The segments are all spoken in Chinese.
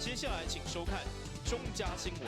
接下来请收看中嘉新闻。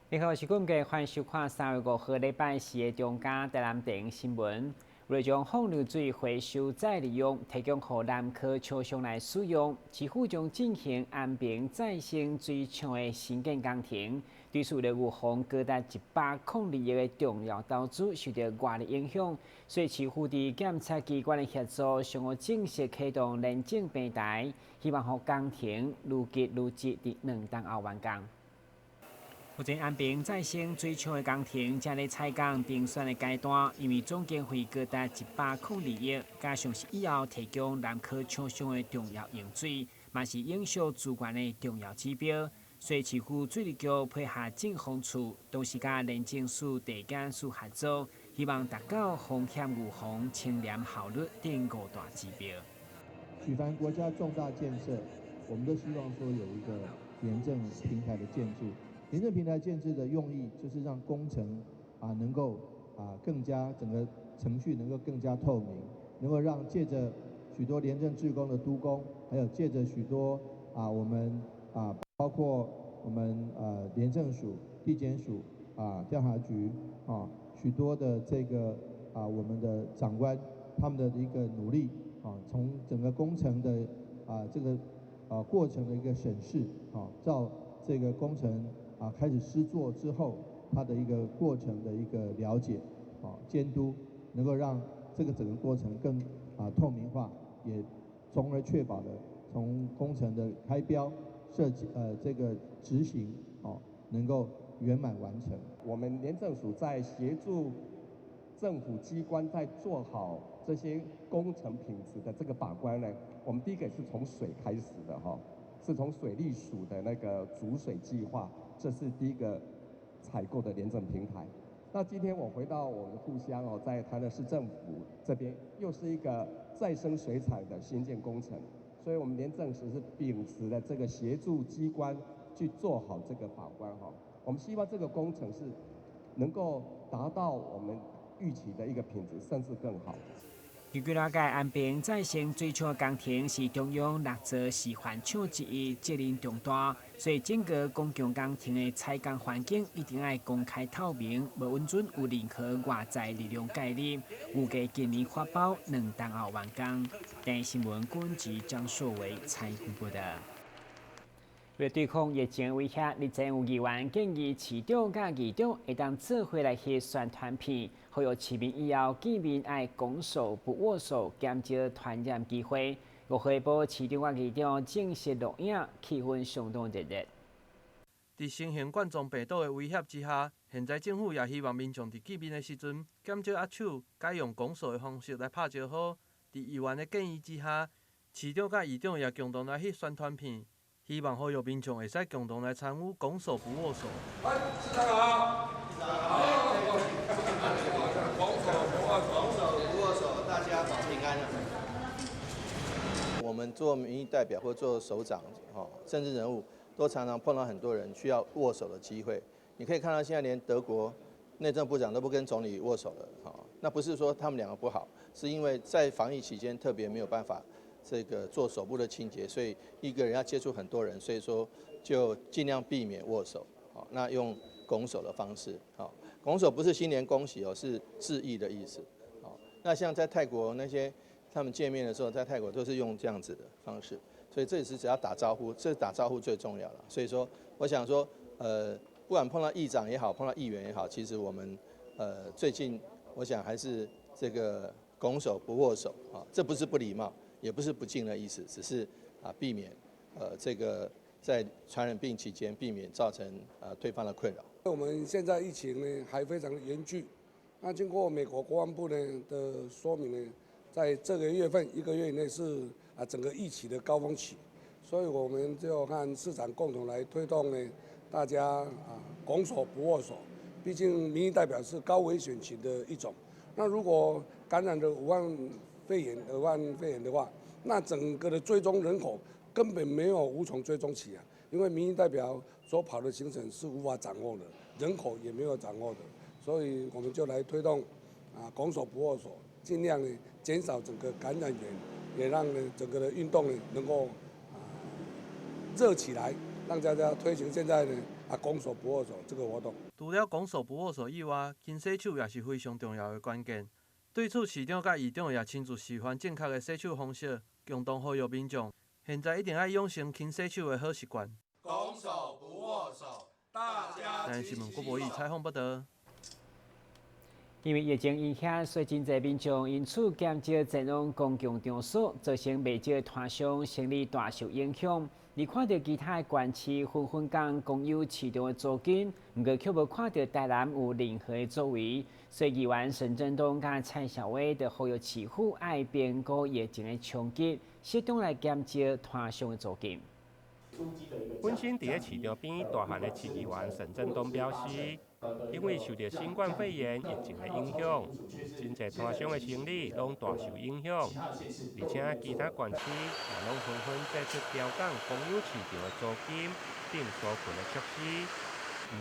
你好，我是顾家，欢迎收看3月5号礼拜四的中嘉台南电影新闻。为将放流水回收再利用，提供给南科厂商来使用，市府将进行安平再生水厂的新建工程，对树的预防高达102亿的重要投资受到外力影响，所以市府伫检察机关的协助，上午正式启动廉政平台，希望让工程如期如期伫2档后完工。目前安平再生水厂的工程正在采工评选的阶段，因为总经费高达102亿，加上是以后提供南科厂商的重要用水，嘛是影响资源的重要指标。所以市府水利局配合政风处，同时甲廉政署、地检署合作，希望达到风险预防、清廉效率等5大指标。举凡国家重大建设，我们都希望说有一个廉政平台的建制。廉政平台建制的用意，就是让工程能够更加整个程序能够更加透明，能够让借着许多廉政志工的督工，还有借着许多我们包括我们廉政署、地检署调查局许多的这个我们的长官他们的一个努力从整个工程的这个过程的一个审视照这个工程开始施作之后，它的一个过程的一个了解监督，能够让这个整个过程更透明化，也从而确保了从工程的开标、设计这个执行能够圆满完成。我们廉政署在协助政府机关在做好这些工程品质的这个把关呢，我们第一个是从水开始的是从水利署的那个逐水计划，这是第一个采购的廉政平台。那今天我回到我们的故乡在台南市政府这边，又是一个再生水厂的新建工程，所以我们廉政署是秉持了这个协助机关去做好这个把关我们希望这个工程是能够达到我们预期的一个品质，甚至更好。据了解，安平再生水厂工程是中央6座示范厂之一，责任重大，所以整个公共工程的采工环境一定要公开透明，无允准有任何外在力量介入。预计今年发包2档后完工。电新闻军及张硕伟采访报道。为对抗疫情威胁，立政有议员建议市长甲议长会当做伙来翕宣传片，呼吁市民以后见面爱拱手不握手，减少传染机会。5号报市长甲议长正式录影，气氛相当热烈。在新型冠状病毒的威胁之下，现在政府也希望民众在见面的时阵减少握手，改用拱手的方式来拍招呼。在议员的建议之下，市长甲议长也共同来翕宣传片。希望呼吁民众会使共同来参与拱手不握手。市长好，市长好，拱手不握手，大家保平安。我们做民意代表或做首长政治人物，都常常碰到很多人需要握手的机会。你可以看到现在连德国内政部长都不跟总理握手了那不是说他们两个不好，是因为在防疫期间特别没有办法。这个做手部的清洁，所以一个人要接触很多人，所以说就尽量避免握手，那用拱手的方式，拱手不是新年恭喜是致意的意思，那像在泰国那些他们见面的时候，在泰国都是用这样子的方式，所以这只要打招呼，这打招呼最重要了。所以说，我想说，不管碰到议长也好，碰到议员也好，其实我们最近我想还是这个拱手不握手这不是不礼貌。也不是不敬的意思，只是避免这个在传染病期间避免造成对方的困扰。我们现在疫情呢还非常严峻，那经过美国国防部呢的说明呢，在这个月份1个月以内是整个疫情的高峰期，所以我们就和市长共同来推动呢，大家拱手不握手，毕竟民意代表是高危险群的一种。那如果感染了5万肺炎的话，那整个的追踪人口根本没有无从追踪起啊，因为民意代表所跑的行程是无法掌握的，人口也没有掌握的，所以我们就来推动拱手不握手，尽量呢减少整个感染源，也让呢整个的运动呢能够热起来，让大家推行现在呢拱手不握手这个活动。除了拱手不握手以外，勤洗手也是非常重要的关键。对此，市长甲议长也亲自示范正确的洗手方式，共同呼吁民众现在一定要养成勤洗手的好习惯。拱手不握手，大家台南新闻郭博义采访报道。因为疫情影响，所以真侪民众因此减少前往公共场所，造成未少摊商生意大受影响。而看到其他县市纷纷讲公有市场的租金，不过却无看到台南有任何的作为。所以议员沈振东甲蔡小伟就呼吁市府爱评估疫情的冲击，适当来减少摊商的租金。本身伫个市场边大汉的市议员沈振东表示，因为受到新冠肺炎疫情的影响，真侪摊商的生意拢大受影响，而且其他县市也拢纷纷祭出调降公有市场的租金等纾困的措施，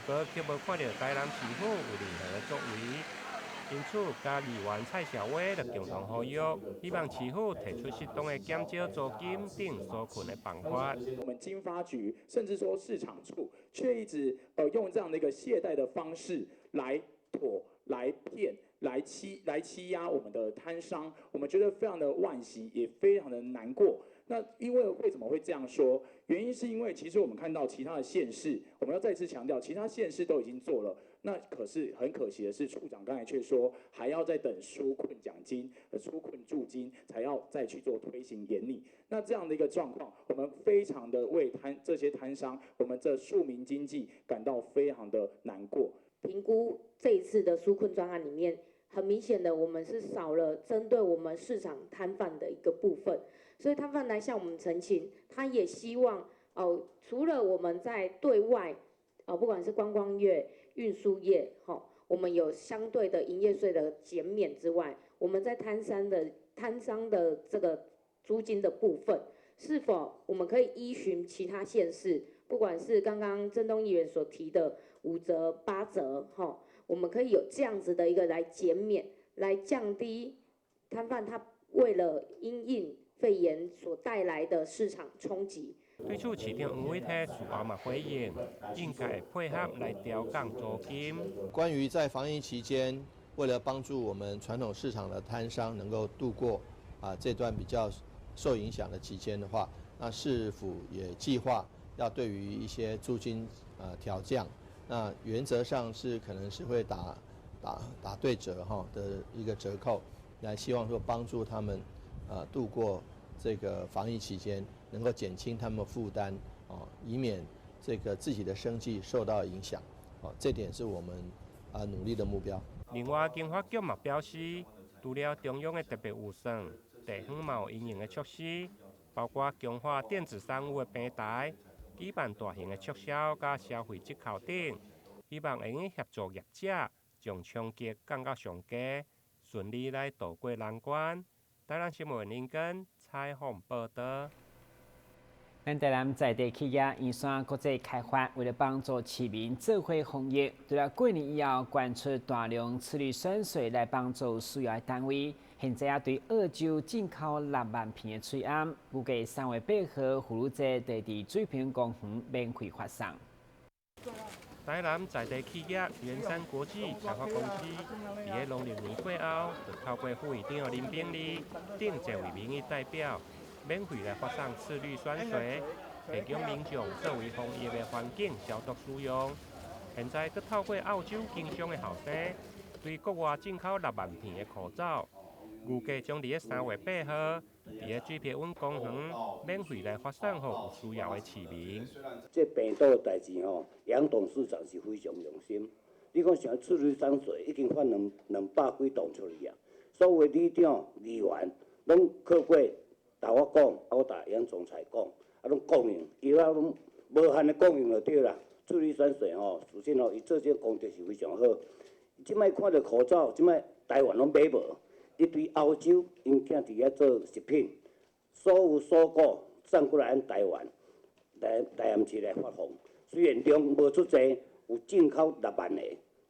不过却无看到台南市府有任何的作为。因此，甲议员蔡小伟就共同呼吁，希望市府提出适当的减少租金等纾困的办法。我们经发局甚至说市场处，却一直用这样的一个懈怠的方式来来骗、来欺压我们的摊商，我们觉得非常的惋惜，也非常的难过。那因为什么会这样说？原因是因为其实我们看到其他的县市，我们要再次强调，其他县市都已经做了。那可是很可惜的是，处长刚才却说还要再等纾困奖金、纾困助金，才要再去做推行研拟。那这样的一个状况，我们非常的为这些摊商，我们这庶民经济感到非常的难过。评估这一次的纾困专案里面，很明显的我们是少了针对我们市场摊贩的一个部分，所以摊贩来向我们陈情，他也希望除了我们在对外不管是观光业、运输业，我们有相对的营业税的减免之外，我们在摊商的这个租金的部分，是否我们可以依循其他县市，不管是刚刚郑东议员所提的5折、8折，我们可以有这样子的一个来减免，来降低摊贩他为了因应肺炎所带来的市场冲击。对此，市长黄伟体事后嘛回应，应该配合来调降租金。关于在防疫期间，为了帮助我们传统市场的摊商能够度过这段比较受影响的期间的话，那市府也计划要对于一些租金调降，那原则上是可能是会打对折的一个折扣，来希望说帮助他们度过这个防疫期间，能够减轻他们负担以免这个自己的生计受到影响这点是我们努力的目标。另外，经发局嘛表示，除了中央的特别预算，地方嘛有因应的措施，包括强化电子商务的平台，举办大型的促销甲消费折扣等，希望会用协助业者将冲击降到上低，顺利来渡过难关。台南新闻林根采访报道。咱台南在地企业延山国际开发，为了帮助市民做伙防疫，除了过年以后捐出大量次氯酸水来帮助需要的单位，现在也对澳洲进口6万瓶的水饵，预计3月8号妇女节就伫水平公园免费发送。台南在地企业圆山国际开发公司，伫个农历年过后，就透过副议长林炳利等这位民意代表，免费来发送次氯酸水，提供民众作为防疫的环境消毒使用。现在佮透过澳洲经商的后生，对国外进口6万片的口罩，预计将伫个3月8号，伫个水平温公园免费来发送给有需要的市民。这病毒的代志杨董事长是非常用心。你看，像次氯酸水已经发200几吨出去啊，所有里长、议员拢靠过。甲我讲，我甲杨总裁讲，拢供应，药啊拢无限的供应就对啦。次氯酸水首先伊做这功德是非常好。即摆看到口罩，即摆台湾拢买无，一堆澳洲因囝伫遐做食品，所有蔬果送过来咱台湾台南市来发放。虽然量无出济，有进口6万个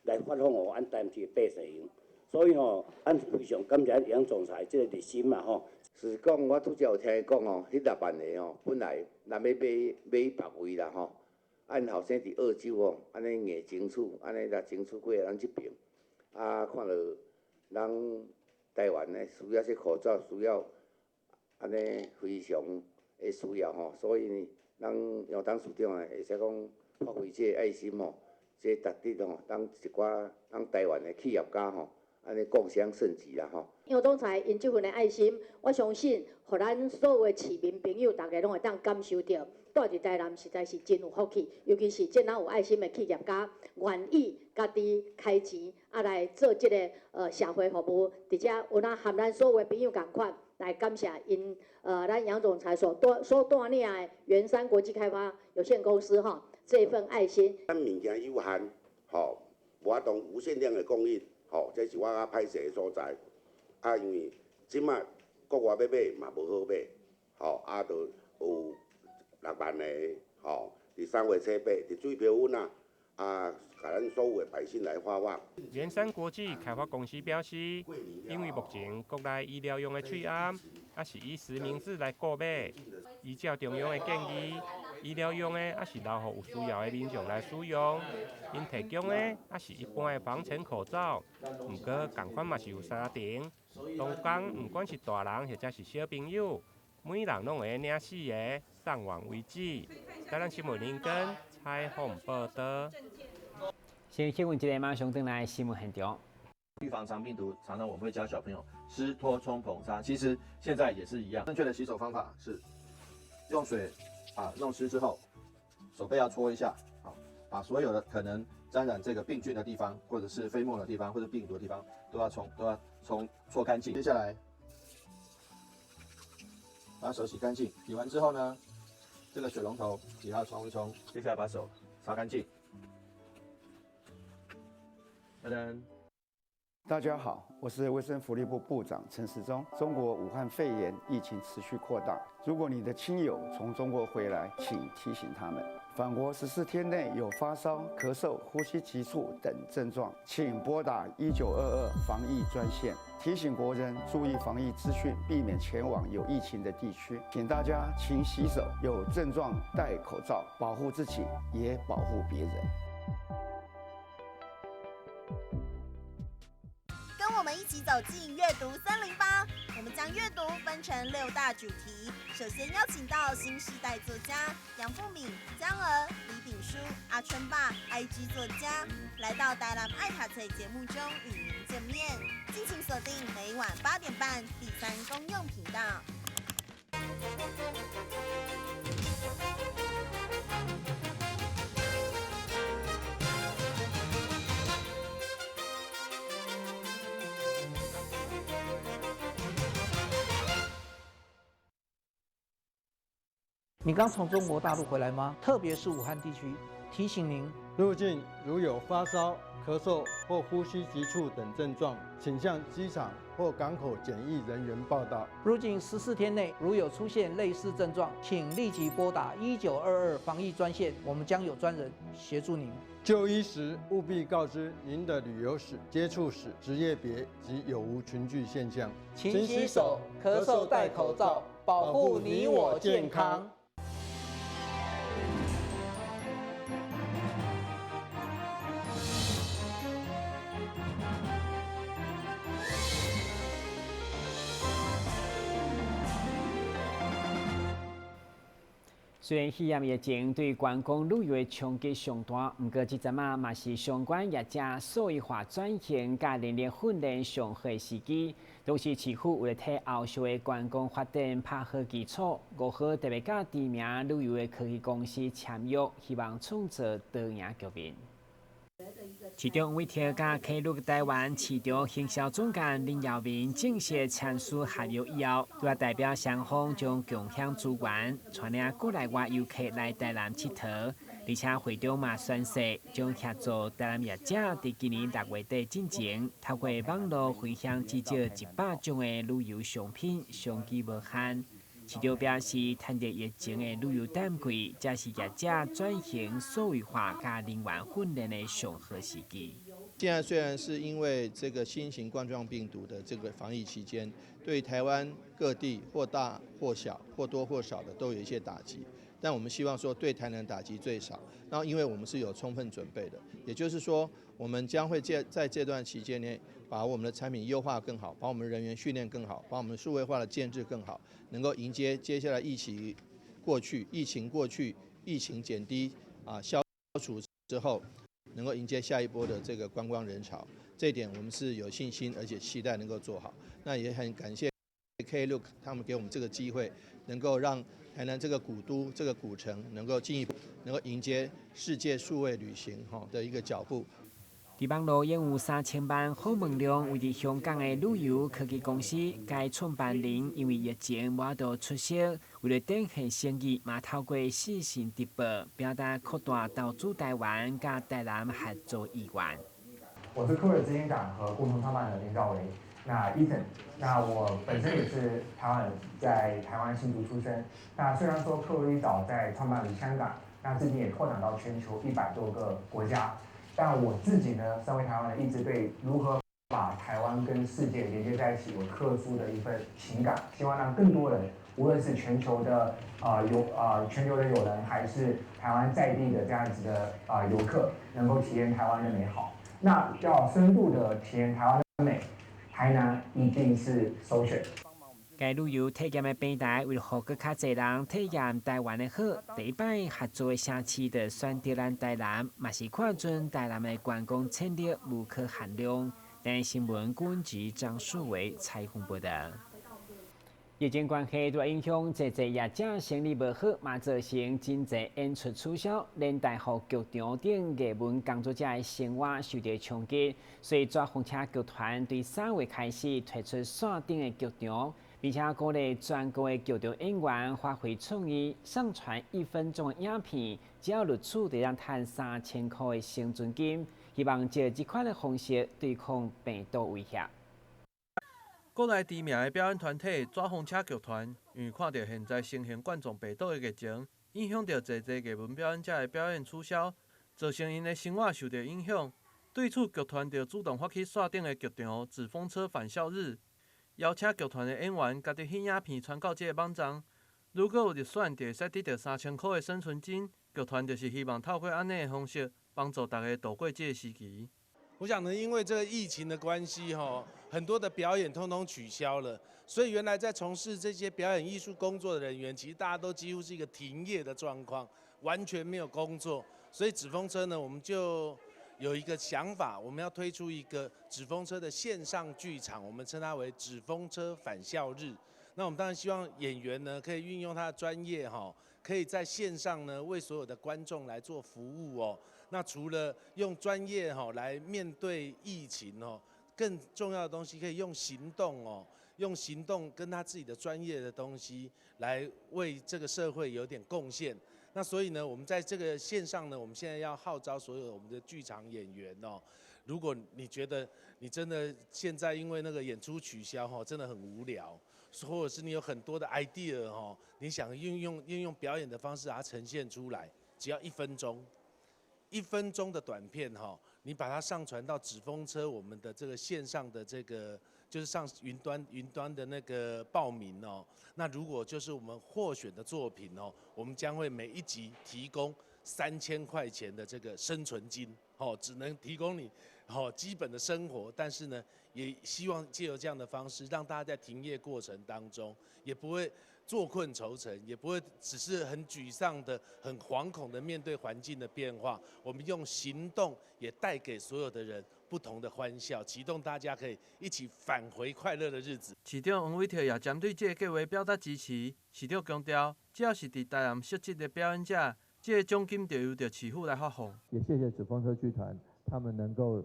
来发放互咱台南市百姓用。所以咱非常感谢杨总裁这个热心嘛是讲我拄则有听伊讲迄6万个本来咱要买别位啦按后生伫澳洲安尼硬争取，安尼来争取过来咱这边，看到咱台湾呢需要这口罩，需要安尼非常的需要所以呢，咱杨董事长会使讲发挥这个爱心这值得当一寡咱台湾的企业家安尼共襄盛举啦杨总裁因这份的爱心，我相信，互咱所有的市民朋友，大家拢会当感受到。住伫台南实在是真有福气，尤其是这样有爱心的企业家，愿意家己开钱来做这个社会服务，而且有含咱所有的朋友共款来感谢因咱杨总裁所带领的圆山国际开发有限公司这份爱心。咱物件有限，无法当无限量的供应，这是我较歹势的所在。因为即马国外要买嘛无好买，就有6万个，伫3月初8，伫水漂粉甲咱所有的百姓来发放。圆山国际开发公司表示，因为目前国内医疗用的喙暗，是以实名制来购买，依照中央的建议，医疗用的是留予有需要的民众来使用。因提供的是一般的防尘口罩，不过同款嘛是有3层。当讲不管是大人或者是小朋友，每人拢会领4个，送完为止。台南新闻林根采访报道。先新闻一个马上登来新闻现场。预防肠病毒，常常我们会教小朋友湿拖冲捧擦，其实现在也是一样。正确的洗手方法是用水弄湿之后，手背要搓一下，把所有的可能沾染这个病菌的地方，或者是飞沫的地方，或者病毒的地方，都要搓干净。接下来把手洗干净，洗完之后呢，这个水龙头也要冲一冲。接下来把手擦干净。噔噔。大家好，我是卫生福利部部长陈时中。中国武汉肺炎疫情持续扩大，如果你的亲友从中国回来，请提醒他们，返国14天内有发烧、咳嗽、呼吸急促等症状，请拨打1922防疫专线，提醒国人注意防疫资讯，避免前往有疫情的地区。请大家勤洗手，有症状戴口罩，保护自己，也保护别人。跟我们一起走进阅读森林吧！我们将阅读分成6大主题。首先邀请到新时代作家杨富敏、江儿、李炳书、阿春爸、IG 作家，来到台南爱读册节目中与您见面。敬请锁定每晚8点半第3公用频道。你刚从中国大陆回来吗？特别是武汉地区，提醒您：入境如有发烧、咳嗽或呼吸急促等症状，请向机场或港口检疫人员报到。入境14天内如有出现类似症状，请立即拨打1922防疫专线，我们将有专人协助您。就医时务必告知您的旅游史、接触史、职业别及有无群聚现象。勤洗手，咳嗽戴口罩，保护你我健康。虽然肺炎疫情对观光旅游的冲击上大，不过这阵嘛是相关业者数位化转型、甲人力训练上好的时机。同时，市府为了替后续的观光发展打好基础，5号特别甲知名旅游的科技公司签约，希望创造多赢局面。其中，为调甲开入台湾市场行销总监林耀明正式签署合约以后，就代表双方将共享资源，带领国内外游客来台南佚佗。而且会中嘛宣誓，将协助台南业者伫今年6月底进前，透过网络分享至少100种的旅游商品，商机无限。市长表示，趁着疫情的旅游淡季，这是业者转型数位化加人员训练的上好时机。现在虽然是因为这个新型冠状病毒的这个防疫期间，对台湾各地或大或小、或多或少的都有一些打击，但我们希望说对台南打击最少。然后，因为我们是有充分准备的，也就是说，我们将会在这段期间内，把我们的产品优化更好，把我们人员训练更好，把我们数位化的建制更好，能够迎接接下来疫情过去、疫情减低消除之后，能够迎接下一波的这个观光人潮。这一点我们是有信心，而且期待能够做好。那也很感谢 Klook 他们给我们这个机会，能够让台南这个古都、这个古城能够进一步能够迎接世界数位旅行的一个脚步。伫网络拥有3000万访问量，位伫香港的旅游科技公司，该创办人因为疫情无法度出席，为了展现诚意，嘛透过视讯直播，表达扩大投资台湾甲台南合作意愿。我是酷尔执行长和共同创办人林兆维。那 Ethan， 那我本身也是台湾人，在台湾新竹出生。那虽然说酷尔一早在创办于香港，那至今也拓展到全球100多个国家。但我自己呢，身为台湾人，一直对如何把台湾跟世界连接在一起有特殊的一份情感，希望让更多人，无论是全球的全球的友人，还是台湾在地的这样子的游客，能够体验台湾的美好。那要深度的体验台湾的美，台南一定是首选。该旅游体验的平台为了让更较侪人体验台湾的好，第一摆合作的城市就选择咱台南，嘛是看准台南的观光潜力无可限量。但新闻管制张树伟采访报道。疫情关系对影响，这业者生意无好，嘛造成真侪演出取消，连带互剧场等艺文工作者的生活受到冲击。所以抓风车剧团对3月开始推出线顶的剧场，并且鼓励全国的剧场演员发挥创意，上传1分钟的影片，只要录取就让赚3000块的生存金。希望借这款的方式对抗病毒威胁。国内知名的表演团体抓风车剧团，因为看到现在新型冠状病毒的疫情，影响到侪艺文表演者的表演取消，造成因的生活受到影响。对此，剧团就主动发起线顶的剧场纸风车返校日，邀请剧团的演员家己翕影片传到这个网站。如果有入选，就会使得到3000块的生存金。剧团就是希望透过安尼的方式，帮助大家度过这个时期。我想呢，因为这个疫情的关系，很多的表演通通取消了，所以原来在从事这些表演艺术工作的人员，其实大家都几乎是一个停业的状况，完全没有工作。所以纸风车呢，我们就有一个想法，我们要推出一个纸风车的线上剧场，我们称它为纸风车返校日。那我们当然希望演员呢，可以运用他的专业，可以在线上呢为所有的观众来做服务哦。那除了用专业来面对疫情更重要的东西可以用行动用行动跟他自己的专业的东西来为这个社会有点贡献。那所以呢，我们在这个线上呢，我们现在要号召所有我们的剧场演员如果你觉得你真的现在因为那个演出取消真的很无聊，或者是你有很多的 idea 你想运用表演的方式把它呈现出来，只要1分钟。1分钟的短片你把它上传到纸风车我们的这个线上的这个就是上云端的那个报名那如果就是我们获选的作品我们将会每一集提供3000块钱的这个生存金只能提供你基本的生活，但是呢，也希望借由这样的方式，让大家在停业过程当中也不会坐困愁城，也不会只是很沮丧的、很惶恐的面对环境的变化。我们用行动也带给所有的人不同的欢笑，启动大家可以一起返回快乐的日子。市长王伟霆也针对这个计划表达支持。市长强调，只要是伫台南实质的表演者，这个奖金就由着市府来发放。也谢谢纸风车剧团，他们能够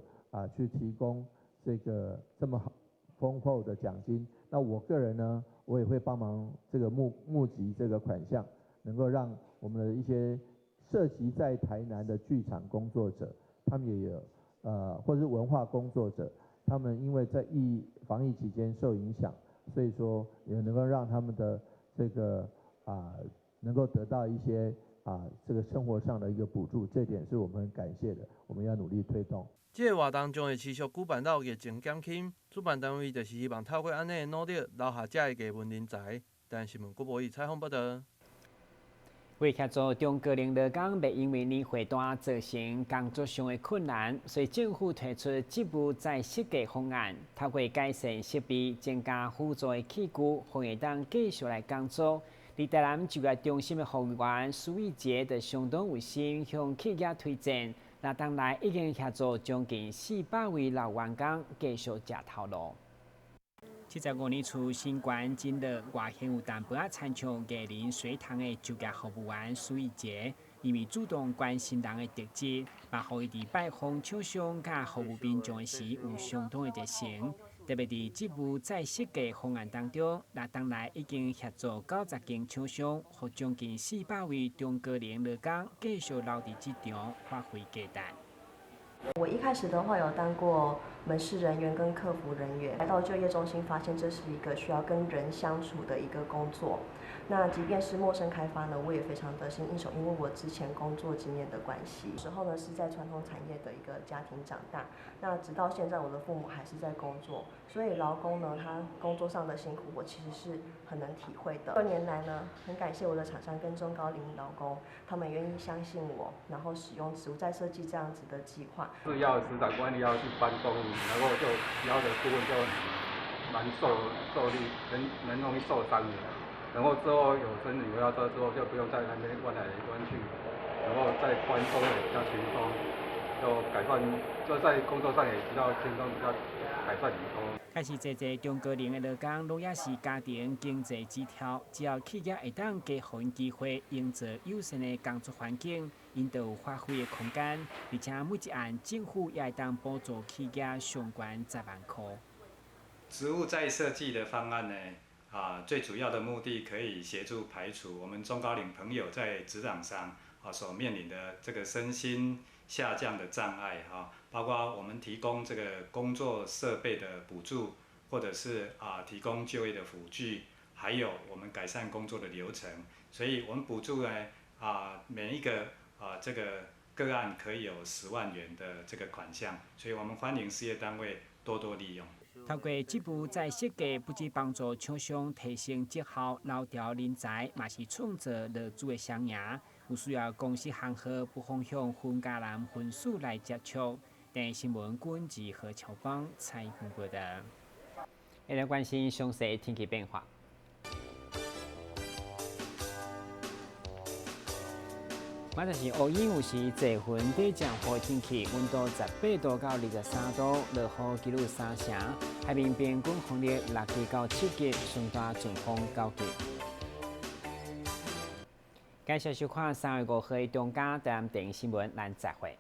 去提供这个这么好丰厚的奖金。那我个人呢，我也会帮忙这个募集这个款项，能够让我们的一些涉及在台南的剧场工作者，他们也有或是文化工作者，他们因为在防疫期间受影响，所以说也能够让他们的这个能够得到一些这个生活上的一个补助，这点是我们很感谢的，我们要努力推动。这个活动将会持续举办到疫情减轻，主办单位就是希望透过安尼的努力，留下这个艺文人才。但新闻郭博义采访报道。为协助中高龄劳工袂因为年岁大造成工作上的困难，所以政府推出职务再设计方案，透过改善设备、增加辅助的器具，可以当继续来工作。伫台南就业中心的服务员苏玉杰就相当有心向企业推荐，那当来已经协助将近400位老员工继续食头路。75年初新冠进入外县有淡薄仔参像艺人水塘的就业服务员苏玉杰，因为主动关心人的特质，嘛，互伊伫拜访厂商甲服务民众时有相当的热情。特别伫职务再设计方案当中，那当来已经协助90间厂商，互将近400位中高龄劳工继续留伫职场发挥价值。我一开始的话有当过门市人员跟客服人员，来到就业中心发现这是一个需要跟人相处的一个工作。那即便是陌生开发呢，我也非常得心应手，因为我之前工作经验的关系。时候呢是在传统产业的一个家庭长大，那直到现在我的父母还是在工作，所以劳工呢他工作上的辛苦，我其实是很能体会的。2年来呢，很感谢我的厂商跟中高龄劳工，他们愿意相信我，然后使用职务再设计这样子的计划。是要职场管理要去搬动，然后就邀的顾问就蛮受力，很容易受伤的。然后之后有生理回到这之后，就不用在那边弯来弯去，然后在宽松也比较轻松，就改善，就在工作上也比较轻松，比较改善很多。开始侪中高龄的劳工，拢也是家庭经济支柱，只要企业会当给予因机会，营造友善的工作环境，因都有发挥的空间，而且每一案政府也会当补助企业上悬10万块。职务再设计的方案呢？最主要的目的可以协助排除我们中高龄朋友在职场上所面临的这个身心下降的障碍包括我们提供这个工作设备的补助，或者是提供就业的辅具，还有我们改善工作的流程。所以我们补助呢每一个这个个案可以有10万元的这个款项，所以我们欢迎事业单位多多利用。透过职务再设计，不只帮助厂商提升绩效、留条人才，嘛是创造劳资的双赢。有需要公司行号不妨向分家人分属来接触。电新闻管制何乔邦采访报道。来关心详细天气变化。马上是乌云有时侪云底降雨天气，温度18度到23度，落雨几率3成，海面平均风力6级到7级，顺大阵风9级。感谢收看3月5号的中嘉台南电视新闻，咱再会。